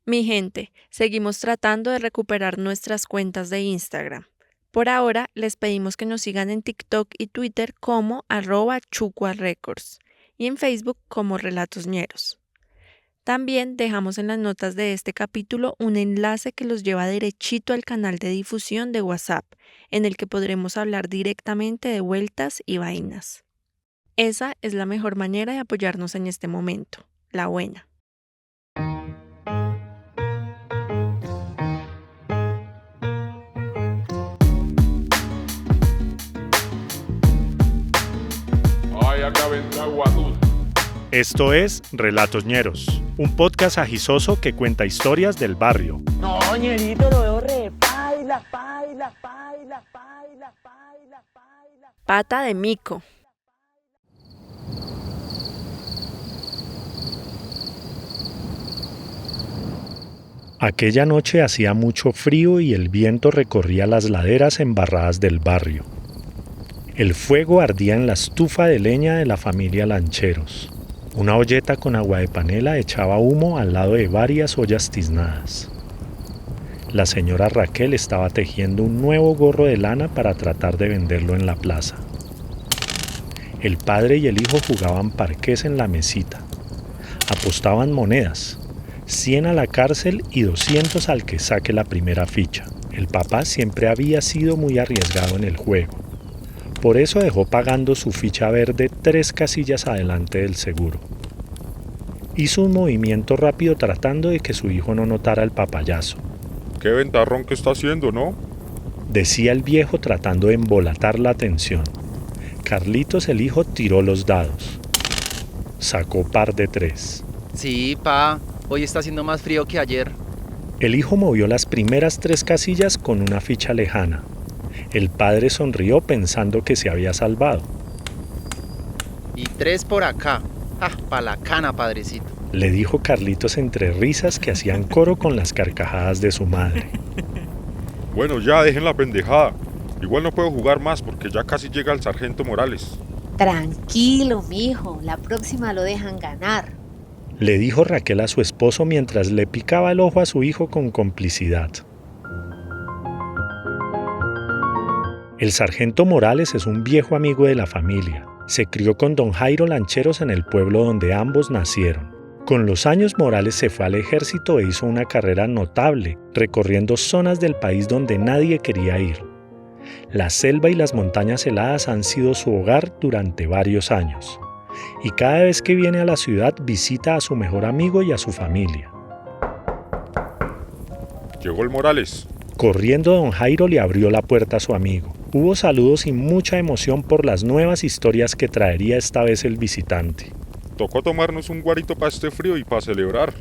Mi gente, seguimos tratando de recuperar nuestras cuentas de Instagram. Por ahora, les pedimos que nos sigan en TikTok y Twitter como @chucuarecords y en Facebook como Relatos Ñeros. También dejamos en las notas de este capítulo un enlace que los lleva derechito al canal de difusión de WhatsApp, en el que podremos hablar directamente de vueltas y vainas. Esa es la mejor manera de apoyarnos en este momento, la buena. Esto es Relatos Ñeros, un podcast agisoso que cuenta historias del barrio. No, Ñerito, lo veo re paila. Pata de mico. Aquella noche hacía mucho frío y el viento recorría las laderas embarradas del barrio. El fuego ardía en la estufa de leña de la familia Lancheros. Una olleta con agua de panela echaba humo al lado de varias ollas tiznadas. La señora Raquel estaba tejiendo un nuevo gorro de lana para tratar de venderlo en la plaza. El padre y el hijo jugaban parqués en la mesita. Apostaban monedas, 100 a la cárcel y 200 al que saque la primera ficha. El papá siempre había sido muy arriesgado en el juego. Por eso dejó pagando su ficha verde 3 casillas adelante del seguro. Hizo un movimiento rápido tratando de que su hijo no notara el papayazo. ¡Qué ventarrón que está haciendo, ¿no? Decía el viejo tratando de embolatar la atención. Carlitos el hijo tiró los dados. Sacó par de 3. Sí, pa, hoy está haciendo más frío que ayer. El hijo movió las primeras 3 casillas con una ficha lejana. El padre sonrió pensando que se había salvado. Y 3 por acá. Ah, pa' la cana, padrecito. Le dijo Carlitos entre risas que hacían coro con las carcajadas de su madre. Bueno, ya dejen la pendejada. Igual no puedo jugar más porque ya casi llega el sargento Morales. Tranquilo, mijo, la próxima lo dejan ganar. Le dijo Raquel a su esposo mientras le picaba el ojo a su hijo con complicidad. El sargento Morales es un viejo amigo de la familia. Se crió con don Jairo Lancheros en el pueblo donde ambos nacieron. Con los años Morales se fue al ejército e hizo una carrera notable, recorriendo zonas del país donde nadie quería ir. La selva y las montañas heladas han sido su hogar durante varios años. Y cada vez que viene a la ciudad visita a su mejor amigo y a su familia. Llegó el Morales. Corriendo don Jairo le abrió la puerta a su amigo. Hubo saludos y mucha emoción por las nuevas historias que traería esta vez el visitante. Tocó tomarnos un guarito para este frío y para celebrar.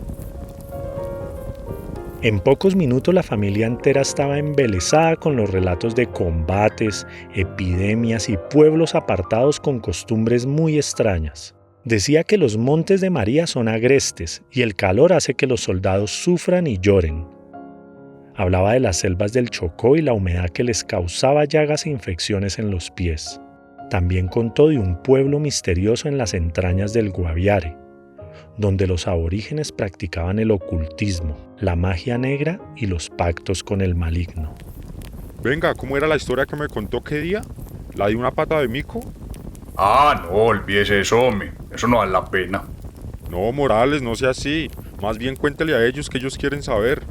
En pocos minutos la familia entera estaba embelesada con los relatos de combates, epidemias y pueblos apartados con costumbres muy extrañas. Decía que los montes de María son agrestes y el calor hace que los soldados sufran y lloren. Hablaba de las selvas del Chocó y la humedad que les causaba llagas e infecciones en los pies. También contó de un pueblo misterioso en las entrañas del Guaviare, donde los aborígenes practicaban el ocultismo, la magia negra y los pactos con el maligno. Venga, ¿cómo era la historia que me contó qué día? ¿La de una pata de mico? Ah, no, olvídese eso, hombre. Eso no vale la pena. No, Morales, no sea así. Más bien cuéntele a ellos que ellos quieren saber.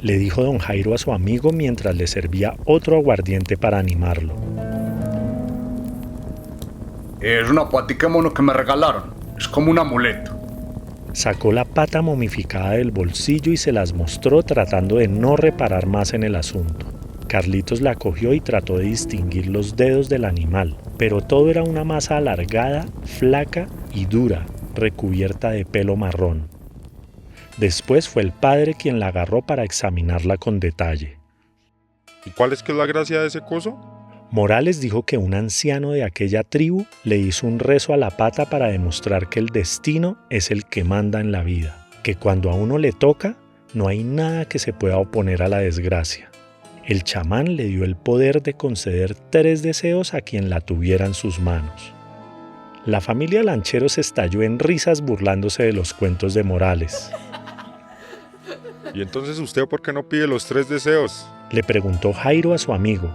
Le dijo don Jairo a su amigo mientras le servía otro aguardiente para animarlo. Es una patica de mono que me regalaron. Es como un amuleto. Sacó la pata momificada del bolsillo y se las mostró tratando de no reparar más en el asunto. Carlitos la cogió y trató de distinguir los dedos del animal, pero todo era una masa alargada, flaca y dura, recubierta de pelo marrón. Después fue el padre quien la agarró para examinarla con detalle. ¿Y cuál es que es la gracia de ese coso? Morales dijo que un anciano de aquella tribu le hizo un rezo a la pata para demostrar que el destino es el que manda en la vida, que cuando a uno le toca, no hay nada que se pueda oponer a la desgracia. El chamán le dio el poder de conceder 3 deseos a quien la tuviera en sus manos. La familia Lancheros estalló en risas burlándose de los cuentos de Morales. ¿Y entonces usted por qué no pide los 3 deseos? Le preguntó Jairo a su amigo,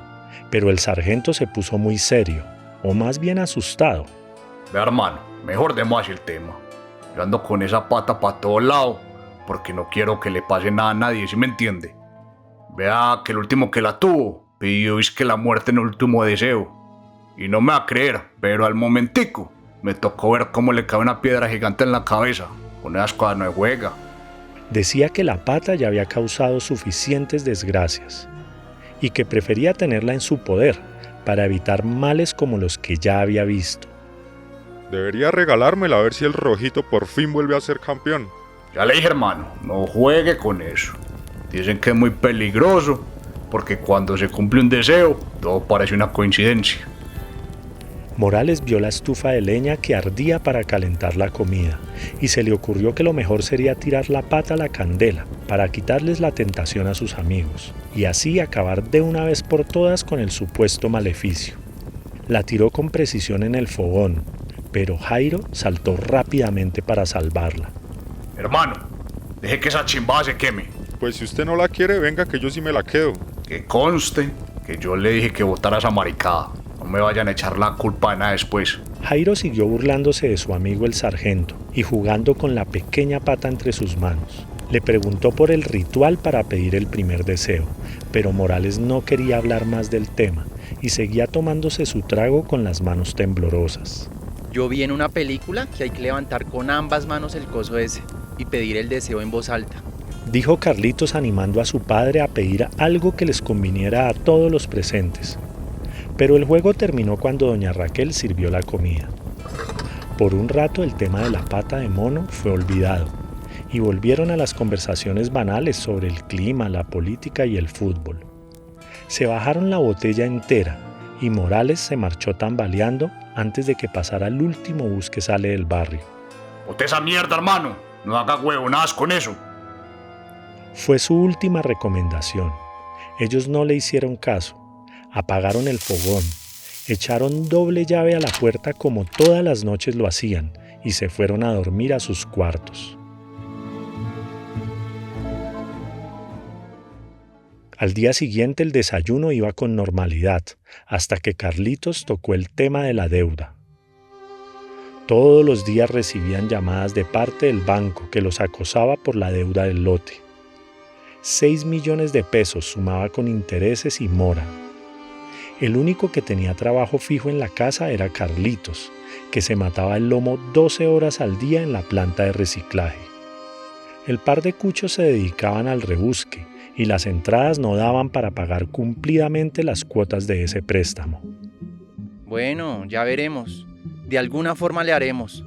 pero el sargento se puso muy serio, o más bien asustado. Ve, hermano, mejor demos así el tema. Yo ando con esa pata para todo lado, porque no quiero que le pase nada a nadie, ¿sí me entiende? Vea que el último que la tuvo pidió que la muerte en el último deseo. Y no me va a creer, pero al momentico me tocó ver cómo le cae una piedra gigante en la cabeza. Con esas cosas no juega. Decía que la pata ya había causado suficientes desgracias y que prefería tenerla en su poder para evitar males como los que ya había visto. Debería regalármela a ver si el rojito por fin vuelve a ser campeón. Ya le dije, hermano, no juegue con eso. Dicen que es muy peligroso, porque cuando se cumple un deseo, todo parece una coincidencia. Morales vio la estufa de leña que ardía para calentar la comida y se le ocurrió que lo mejor sería tirar la pata a la candela para quitarles la tentación a sus amigos y así acabar de una vez por todas con el supuesto maleficio. La tiró con precisión en el fogón, pero Jairo saltó rápidamente para salvarla. Hermano, deje que esa chimbada se queme. Pues si usted no la quiere, venga que yo sí me la quedo. Que conste que yo le dije que botara esa maricada. No me vayan a echar la culpa de nada después. Jairo siguió burlándose de su amigo el sargento y jugando con la pequeña pata entre sus manos. Le preguntó por el ritual para pedir el primer deseo, pero Morales no quería hablar más del tema y seguía tomándose su trago con las manos temblorosas. Yo vi en una película que hay que levantar con ambas manos el coso ese y pedir el deseo en voz alta. Dijo Carlitos animando a su padre a pedir algo que les conviniera a todos los presentes. Pero el juego terminó cuando doña Raquel sirvió la comida. Por un rato el tema de la pata de mono fue olvidado y volvieron a las conversaciones banales sobre el clima, la política y el fútbol. Se bajaron la botella entera y Morales se marchó tambaleando antes de que pasara el último bus que sale del barrio. Bote esa mierda, hermano. No haga huevonadas con eso. Fue su última recomendación. Ellos no le hicieron caso. Apagaron el fogón, echaron doble llave a la puerta como todas las noches lo hacían y se fueron a dormir a sus cuartos. Al día siguiente el desayuno iba con normalidad, hasta que Carlitos tocó el tema de la deuda. Todos los días recibían llamadas de parte del banco que los acosaba por la deuda del lote. 6 millones de pesos sumaba con intereses y mora. El único que tenía trabajo fijo en la casa era Carlitos, que se mataba el lomo 12 horas al día en la planta de reciclaje. El par de cuchos se dedicaban al rebusque y las entradas no daban para pagar cumplidamente las cuotas de ese préstamo. Bueno, ya veremos. De alguna forma le haremos.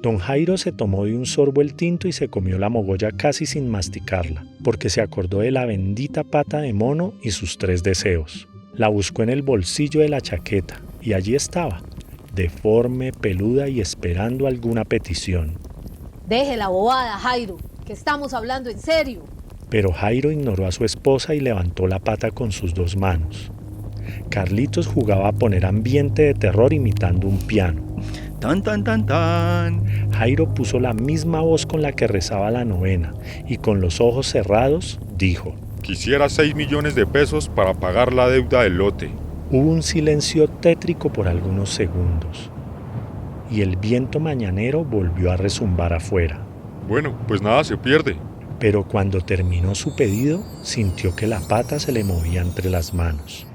Don Jairo se tomó de un sorbo el tinto y se comió la mogolla casi sin masticarla, porque se acordó de la bendita pata de mono y sus 3 deseos. La buscó en el bolsillo de la chaqueta y allí estaba, deforme, peluda y esperando alguna petición. Deje la bobada, Jairo, que estamos hablando en serio. Pero Jairo ignoró a su esposa y levantó la pata con sus 2 manos. Carlitos jugaba a poner ambiente de terror imitando un piano. Tan, tan, tan, tan. Jairo puso la misma voz con la que rezaba la novena y con los ojos cerrados dijo: Quisiera 6 millones de pesos para pagar la deuda del lote. Hubo un silencio tétrico por algunos segundos y el viento mañanero volvió a rezumbar afuera. Bueno, pues nada se pierde. Pero cuando terminó su pedido, sintió que la pata se le movía entre las manos.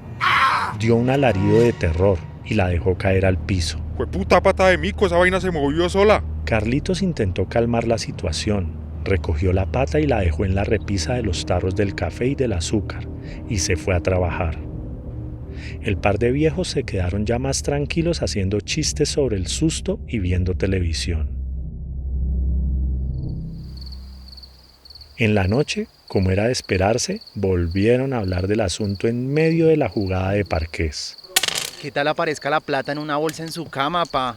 Dio un alarido de terror y la dejó caer al piso. ¡Jueputa pata de mico! Esa vaina se movió sola. Carlitos intentó calmar la situación. Recogió la pata y la dejó en la repisa de los tarros del café y del azúcar y se fue a trabajar. El par de viejos se quedaron ya más tranquilos haciendo chistes sobre el susto y viendo televisión. En la noche, como era de esperarse, volvieron a hablar del asunto en medio de la jugada de parqués. ¿Qué tal aparezca la plata en una bolsa en su cama, pa?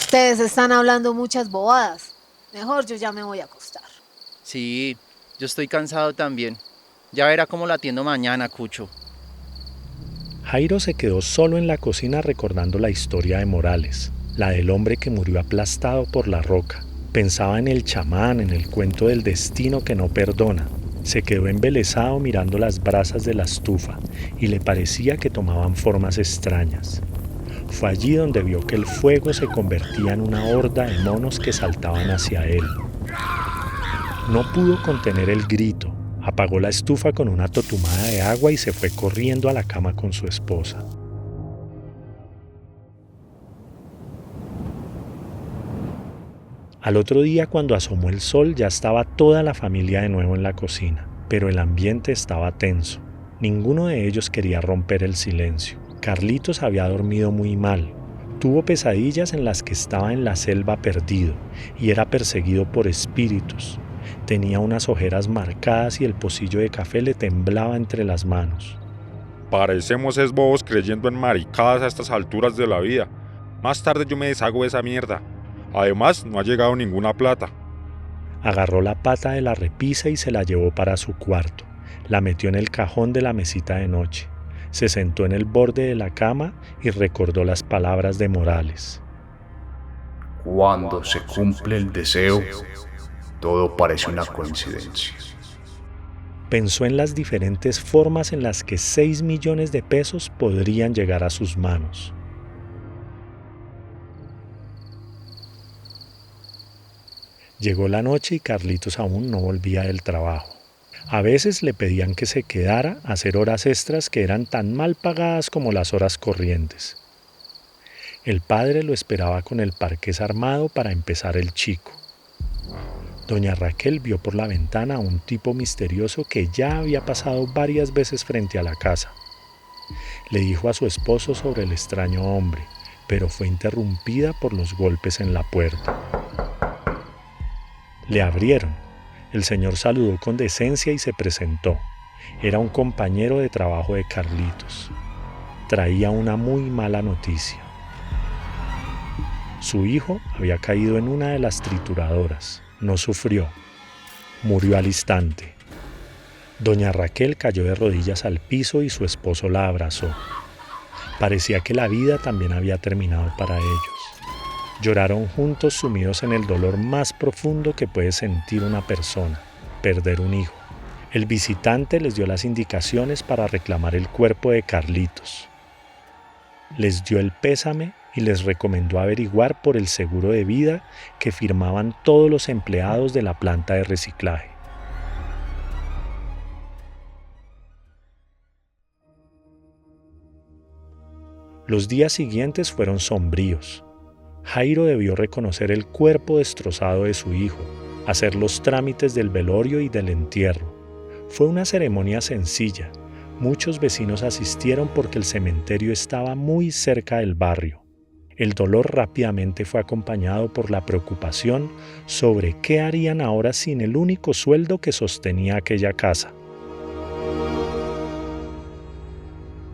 Ustedes están hablando muchas bobadas. Mejor yo ya me voy a acostar. Sí, yo estoy cansado también. Ya verá cómo la atiendo mañana, Cucho. Jairo se quedó solo en la cocina recordando la historia de Morales, la del hombre que murió aplastado por la roca. Pensaba en el chamán, en el cuento del destino que no perdona, Se quedó embelesado mirando las brasas de la estufa y le parecía que tomaban formas extrañas. Fue allí donde vio que el fuego se convertía en una horda de monos que saltaban hacia él. No pudo contener el grito, apagó la estufa con una totumada de agua y se fue corriendo a la cama con su esposa. Al otro día, cuando asomó el sol, ya estaba toda la familia de nuevo en la cocina, pero el ambiente estaba tenso. Ninguno de ellos quería romper el silencio. Carlitos había dormido muy mal. Tuvo pesadillas en las que estaba en la selva perdido y era perseguido por espíritus. Tenía unas ojeras marcadas y el pocillo de café le temblaba entre las manos. Parecemos es bobos creyendo en maricadas a estas alturas de la vida. Más tarde yo me deshago de esa mierda. Además, no ha llegado ninguna plata. Agarró la pata de la repisa y se la llevó para su cuarto. La metió en el cajón de la mesita de noche. Se sentó en el borde de la cama y recordó las palabras de Morales. Cuando se cumple el deseo, todo parece una coincidencia. Pensó en las diferentes formas en las que 6 millones de pesos podrían llegar a sus manos. Llegó la noche y Carlitos aún no volvía del trabajo. A veces le pedían que se quedara a hacer horas extras que eran tan mal pagadas como las horas corrientes. El padre lo esperaba con el parqués armado para empezar el chico. Doña Raquel vio por la ventana a un tipo misterioso que ya había pasado varias veces frente a la casa. Le dijo a su esposo sobre el extraño hombre, pero fue interrumpida por los golpes en la puerta. Le abrieron. El señor saludó con decencia y se presentó. Era un compañero de trabajo de Carlitos. Traía una muy mala noticia. Su hijo había caído en una de las trituradoras. No sufrió. Murió al instante. Doña Raquel cayó de rodillas al piso y su esposo la abrazó. Parecía que la vida también había terminado para ellos. Lloraron juntos, sumidos en el dolor más profundo que puede sentir una persona, perder un hijo. El visitante les dio las indicaciones para reclamar el cuerpo de Carlitos. Les dio el pésame y les recomendó averiguar por el seguro de vida que firmaban todos los empleados de la planta de reciclaje. Los días siguientes fueron sombríos. Jairo debió reconocer el cuerpo destrozado de su hijo, hacer los trámites del velorio y del entierro. Fue una ceremonia sencilla. Muchos vecinos asistieron porque el cementerio estaba muy cerca del barrio. El dolor rápidamente fue acompañado por la preocupación sobre qué harían ahora sin el único sueldo que sostenía aquella casa.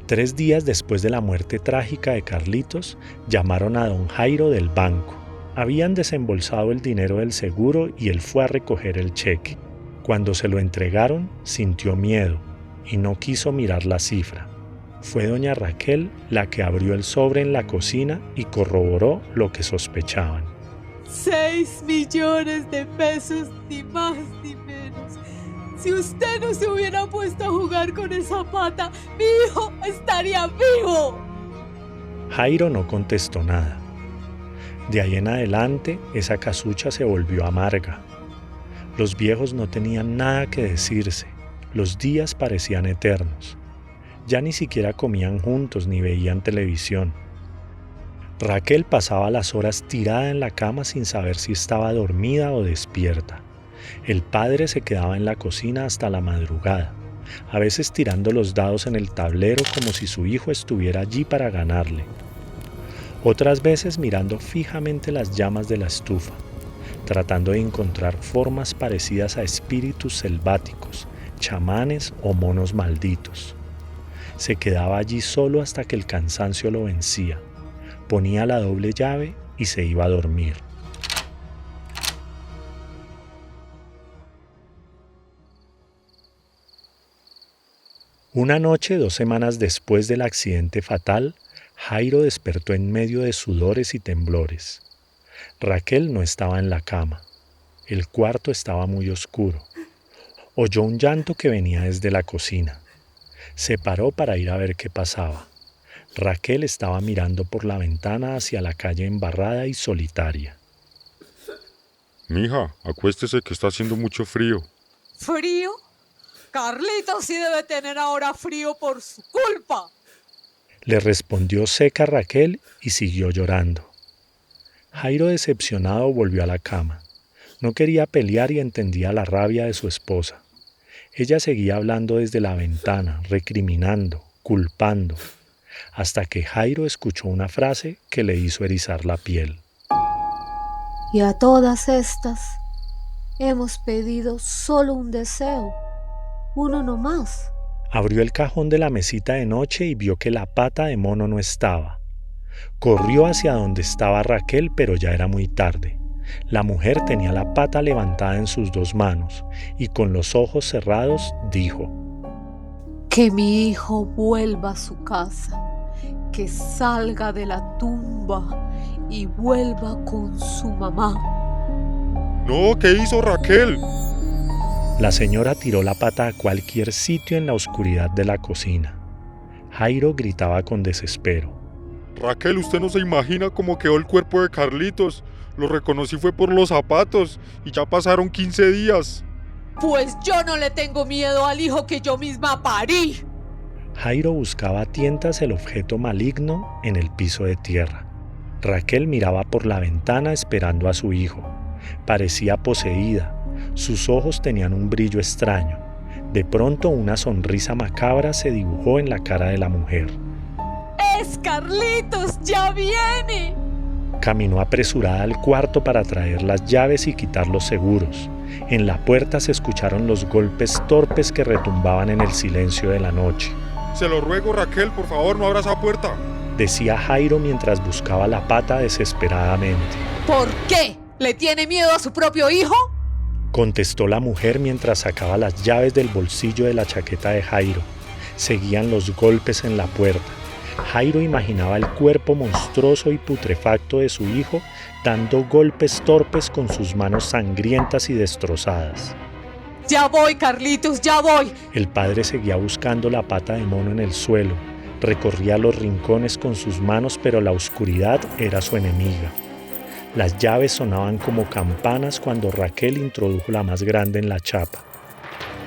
3 días después de la muerte trágica de Carlitos, llamaron a don Jairo del banco. Habían desembolsado el dinero del seguro y él fue a recoger el cheque. Cuando se lo entregaron, sintió miedo y no quiso mirar la cifra. Fue doña Raquel la que abrió el sobre en la cocina y corroboró lo que sospechaban. 6 millones de pesos, ni más ni menos. Si usted no se hubiera puesto a jugar con esa pata, mi hijo estaría vivo. Jairo no contestó nada. De ahí en adelante, esa casucha se volvió amarga. Los viejos no tenían nada que decirse. Los días parecían eternos. Ya ni siquiera comían juntos ni veían televisión. Raquel pasaba las horas tirada en la cama sin saber si estaba dormida o despierta. El padre se quedaba en la cocina hasta la madrugada, a veces tirando los dados en el tablero como si su hijo estuviera allí para ganarle. Otras veces mirando fijamente las llamas de la estufa, tratando de encontrar formas parecidas a espíritus selváticos, chamanes o monos malditos. Se quedaba allí solo hasta que el cansancio lo vencía, ponía la doble llave y se iba a dormir. Una noche, 2 semanas después del accidente fatal, Jairo despertó en medio de sudores y temblores. Raquel no estaba en la cama. El cuarto estaba muy oscuro. Oyó un llanto que venía desde la cocina. Se paró para ir a ver qué pasaba. Raquel estaba mirando por la ventana hacia la calle embarrada y solitaria. Mija, acuéstese que está haciendo mucho frío. ¿Frío? Carlitos sí debe tener ahora frío por su culpa. Le respondió seca Raquel y siguió llorando. Jairo, decepcionado, volvió a la cama. No quería pelear y entendía la rabia de su esposa. Ella seguía hablando desde la ventana, recriminando, culpando, hasta que Jairo escuchó una frase que le hizo erizar la piel. Y a todas estas hemos pedido solo un deseo, uno nomás. Abrió el cajón de la mesita de noche y vio que la pata de mono no estaba. Corrió hacia donde estaba Raquel, pero ya era muy tarde. La mujer tenía la pata levantada en sus dos manos y con los ojos cerrados dijo: Que mi hijo vuelva a su casa, que salga de la tumba y vuelva con su mamá. No, ¿qué hizo Raquel? La señora tiró la pata a cualquier sitio en la oscuridad de la cocina. Jairo gritaba con desespero. Raquel, usted no se imagina cómo quedó el cuerpo de Carlitos. Lo reconocí fue por los zapatos y ya pasaron 15 días. Pues yo no le tengo miedo al hijo que yo misma parí. Jairo buscaba a tientas el objeto maligno en el piso de tierra. Raquel miraba por la ventana esperando a su hijo. Parecía poseída. Sus ojos tenían un brillo extraño. De pronto una sonrisa macabra se dibujó en la cara de la mujer. ¡Es Carlitos! ¡Ya viene! Caminó apresurada al cuarto para traer las llaves y quitar los seguros. En la puerta se escucharon los golpes torpes que retumbaban en el silencio de la noche. Se lo ruego, Raquel, por favor, no abra esa puerta, decía Jairo mientras buscaba la pata desesperadamente. ¿Por qué? ¿Le tiene miedo a su propio hijo? Contestó la mujer mientras sacaba las llaves del bolsillo de la chaqueta de Jairo. Seguían los golpes en la puerta. Jairo imaginaba el cuerpo monstruoso y putrefacto de su hijo dando golpes torpes con sus manos sangrientas y destrozadas. ¡Ya voy, Carlitos, ya voy! El padre seguía buscando la pata de mono en el suelo. Recorría los rincones con sus manos, pero la oscuridad era su enemiga. Las llaves sonaban como campanas cuando Raquel introdujo la más grande en la chapa.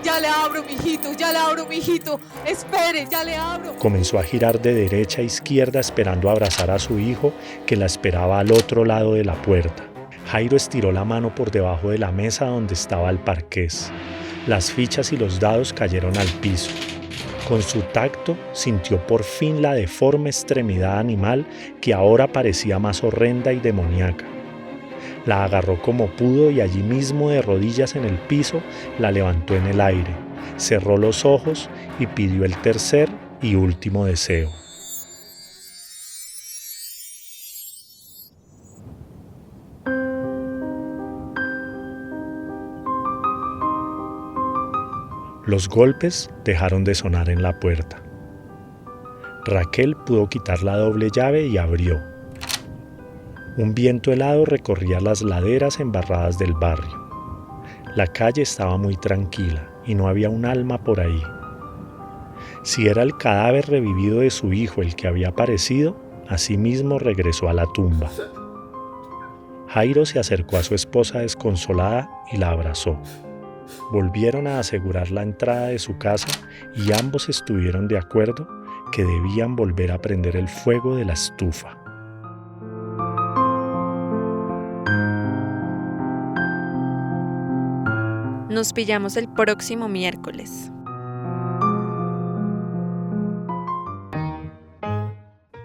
¡Ya le abro, mijito! ¡Ya le abro, mijito! ¡Espere, ya le abro! Comenzó a girar de derecha a izquierda esperando abrazar a su hijo que la esperaba al otro lado de la puerta. Jairo estiró la mano por debajo de la mesa donde estaba el parqués. Las fichas y los dados cayeron al piso. Con su tacto sintió por fin la deforme extremidad animal que ahora parecía más horrenda y demoníaca. La agarró como pudo y allí mismo, de rodillas en el piso, la levantó en el aire, cerró los ojos y pidió el tercer y último deseo. Los golpes dejaron de sonar en la puerta. Raquel pudo quitar la doble llave y abrió. Un viento helado recorría las laderas embarradas del barrio. La calle estaba muy tranquila y no había un alma por ahí. Si era el cadáver revivido de su hijo el que había aparecido, asimismo regresó a la tumba. Jairo se acercó a su esposa desconsolada y la abrazó. Volvieron a asegurar la entrada de su casa y ambos estuvieron de acuerdo que debían volver a prender el fuego de la estufa. Nos pillamos el próximo miércoles.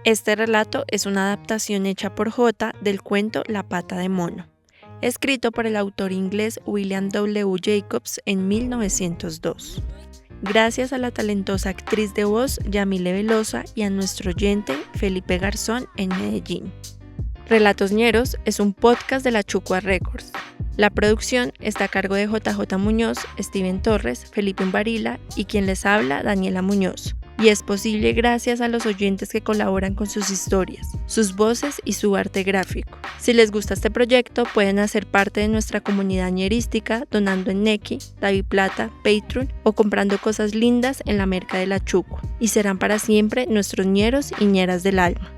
Este relato es una adaptación hecha por J del cuento La pata de mono, escrito por el autor inglés William W. Jacobs en 1902. Gracias a la talentosa actriz de voz Yamile Velosa y a nuestro oyente Felipe Garzón en Medellín. Relatos Ñeros es un podcast de la Chucua Records. La producción está a cargo de JJ Muñoz, Steven Torres, Felipe Umbarila y quien les habla, Daniela Muñoz. y es posible gracias a los oyentes que colaboran con sus historias, sus voces y su arte gráfico. Si les gusta este proyecto, pueden hacer parte de nuestra comunidad ñerística donando en Nequi, DaviPlata, Patreon o comprando cosas lindas en la merca de la Chucua, y serán para siempre nuestros ñeros y ñeras del alma.